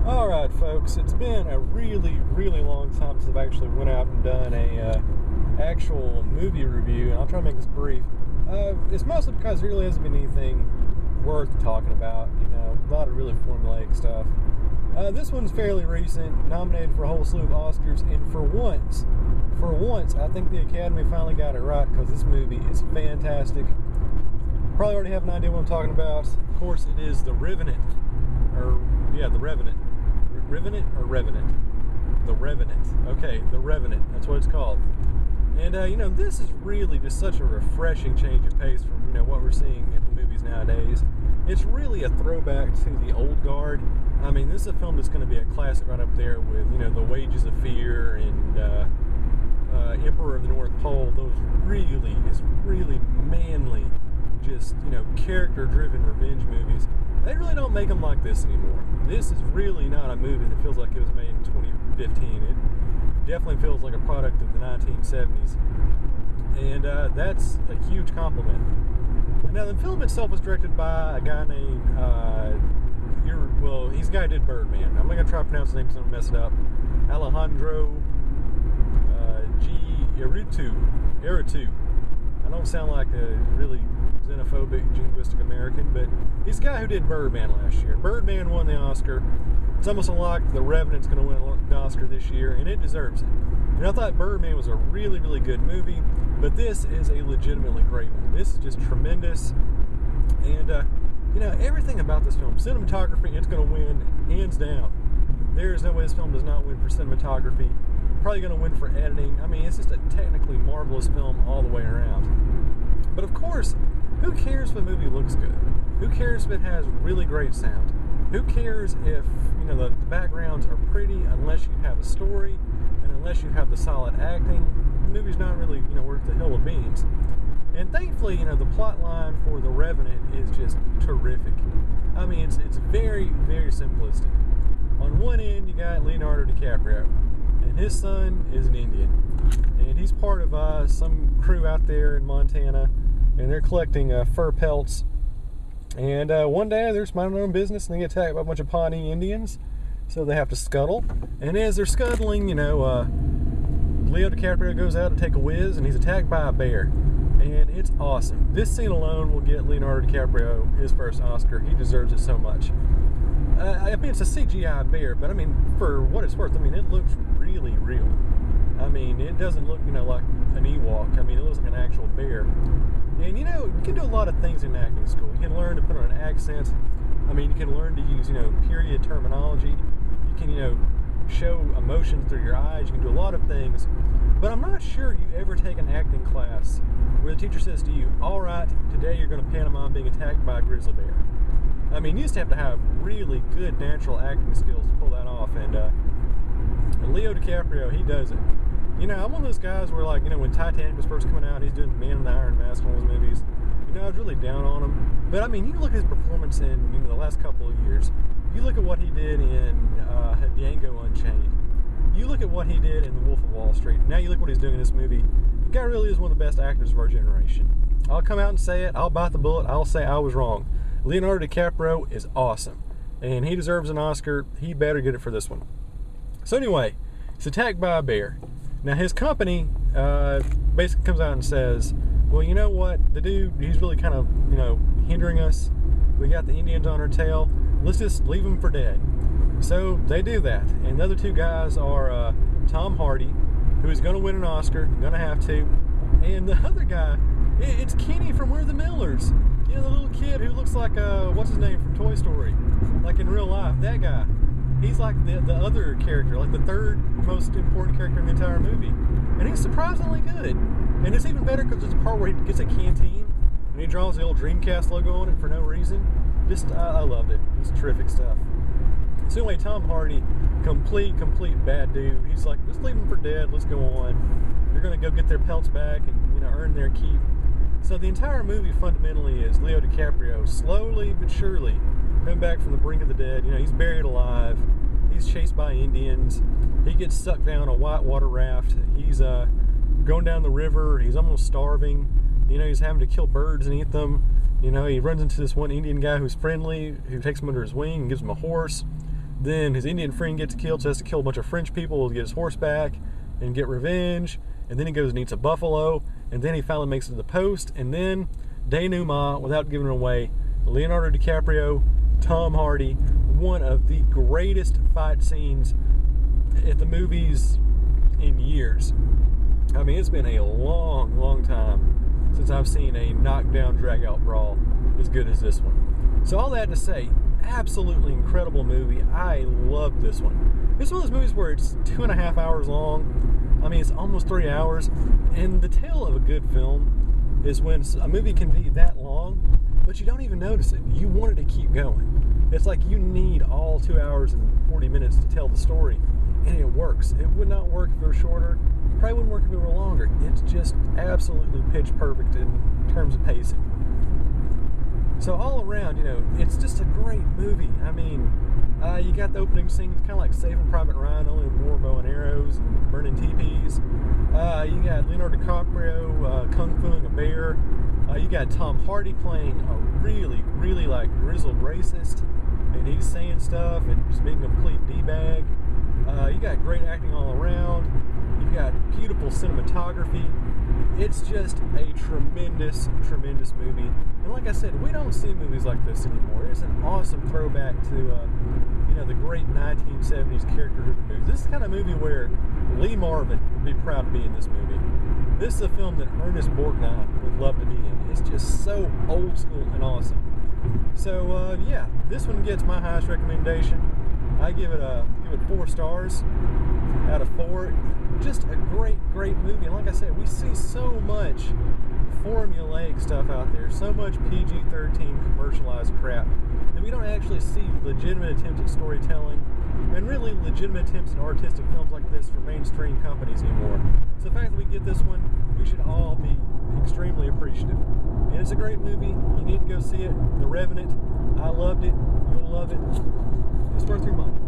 Alright folks, it's been a really long time since I've actually went out and done a actual movie review, and I'll try to make this brief. It's mostly because there really hasn't been anything worth talking about, a lot of really formulaic stuff. This one's fairly recent, nominated for a whole slew of Oscars, and for once, I think the Academy finally got it right, because this movie is fantastic. Probably already have an idea what I'm talking about. Of course, it is The Revenant. The Revenant. Revenant or Revenant? The Revenant. Okay, The Revenant. That's what it's called. And, this is really just such a refreshing change of pace from, what we're seeing in the movies nowadays. It's really a throwback to the old guard. I mean, this is a film that's going to be a classic right up there with, The Wages of Fear and Emperor of the North Pole. Those really manly, just, character-driven revenge movies. They really don't make them like this anymore. This is really not a movie that feels like it was made in 2015. It definitely feels like a product of the 1970s. And that's a huge compliment. Now, the film itself was directed by a guy named, he's the guy who did Birdman. I'm not going to try to pronounce his name because I'm going to mess it up. Alejandro Iñárritu. I don't sound like a really xenophobic, jingoistic American, but he's the guy who did Birdman last year. Birdman won the Oscar. It's almost like The Revenant's going to win the Oscar this year, and it deserves it. And I thought Birdman was a really good movie, but this is a legitimately great one. This is just tremendous, and everything about this film, cinematography, it's going to win hands down. There is no way this film does not win for cinematography. Probably going to win for editing. I mean, it's just a technically marvelous film all the way around. But of course, who cares if a movie looks good? Who cares if it has really great sound? Who cares if, the backgrounds are pretty unless you have a story and unless you have the solid acting? The movie's not really, worth the hill of beans. And thankfully, the plot line for The Revenant is just terrific. I mean, it's very simplistic. On one end, you got Leonardo DiCaprio, and his son is an Indian. And he's part of some crew out there in Montana, and they're collecting fur pelts. And one day they're just minding their own business, and they get attacked by a bunch of Pawnee Indians, so they have to scuttle. And as they're scuttling, Leo DiCaprio goes out to take a whiz, and he's attacked by a bear. And it's awesome. This scene alone will get Leonardo DiCaprio his first Oscar. He deserves it so much. I mean, it's a CGI bear, but I mean, for what it's worth, it looks really real. I mean, it doesn't look, like an Ewok. I mean, it looks like an actual bear. And, you can do a lot of things in acting school. You can learn to put on an accent. I mean, you can learn to use, period terminology. You can, show emotion through your eyes. You can do a lot of things. But I'm not sure you ever take an acting class where the teacher says to you, all right, today you're going to pantomime being attacked by a grizzly bear. I mean, you just have to have really good natural acting skills to pull that off. And Leo DiCaprio, he does it. I'm one of those guys where, when Titanic was first coming out, he's doing Man in the Iron Mask and all those movies. I was really down on him. But, I mean, you look at his performance in, the last couple of years. You look at what he did in Django Unchained. You look at what he did in The Wolf of Wall Street. Now you look what he's doing in this movie. The guy really is one of the best actors of our generation. I'll come out and say it. I'll bite the bullet. I'll say I was wrong. Leonardo DiCaprio is awesome. And he deserves an Oscar. He better get it for this one. So anyway, he's attacked by a bear. Now, his company basically comes out and says, well, you know what? The dude, he's really kind of, hindering us. We got the Indians on our tail. Let's just leave him for dead. So they do that. And the other two guys are Tom Hardy, who is going to win an Oscar, going to have to. And the other guy, it's Kenny from We're the Millers. The little kid who looks like, what's his name from Toy Story? Like in real life, that guy. He's like the other character, like the third most important character in the entire movie. And he's surprisingly good. And it's even better because there's a part where he gets a canteen and he draws the old Dreamcast logo on it for no reason. Just, I loved it. It's terrific stuff. So anyway, Tom Hardy, complete bad dude. He's like, let's leave him for dead. Let's go on. They're going to go get their pelts back and, earn their keep. So the entire movie fundamentally is Leo DiCaprio slowly but surely coming back from the brink of the dead. He's buried alive. He's chased by Indians. He gets sucked down a whitewater raft. He's going down the river. He's almost starving. He's having to kill birds and eat them. He runs into this one Indian guy who's friendly, who takes him under his wing and gives him a horse. Then his Indian friend gets killed, so he has to kill a bunch of French people to get his horse back and get revenge. And then he goes and eats a buffalo. And then he finally makes it to the post. And then, denouement, without giving it away, Leonardo DiCaprio, Tom Hardy, one of the greatest fight scenes at the movies in years. I mean, it's been a long, long time since I've seen a knockdown, drag-out brawl as good as this one. So all that to say, absolutely incredible movie. I love this one. It's one of those movies where it's 2.5 hours long. I mean, it's almost 3 hours. And the tale of a good film is when a movie can be that long, but you don't even notice it. You want it to keep going. It's like you need all 2 hours and 40 minutes to tell the story, and it works. It would not work if it were shorter. It probably wouldn't work if it were longer. It's just absolutely pitch perfect in terms of pacing. So all around, it's just a great movie. I mean, you got the opening scene, it's kind of like Saving Private Ryan, only with more bow and arrows and burning teepees. You got Leonardo DiCaprio kung fuing a bear. You got Tom Hardy playing a really, really like grizzled racist, and he's saying stuff and just being a complete D-bag. You got great acting all around. You got beautiful cinematography. It's just a tremendous, tremendous movie. And like I said, we don't see movies like this anymore. It's an awesome throwback to, the great 1970s character-driven movies. This is the kind of movie where Lee Marvin would be proud to be in this movie. This is a film that Ernest Borgnine would love to be in. It's just so old school and awesome. So, this one gets my highest recommendation. I give it 4 stars out of 4. Just a great, great movie. And like I said, we see so much formulaic stuff out there, so much PG-13 commercialized crap, that we don't actually see legitimate attempts at storytelling and really legitimate attempts at artistic films like this from mainstream companies anymore. So the fact that we get this one, we should all be extremely appreciative. And it's a great movie. You need to go see it. The Revenant. I loved it. You'll love it. It's worth your money.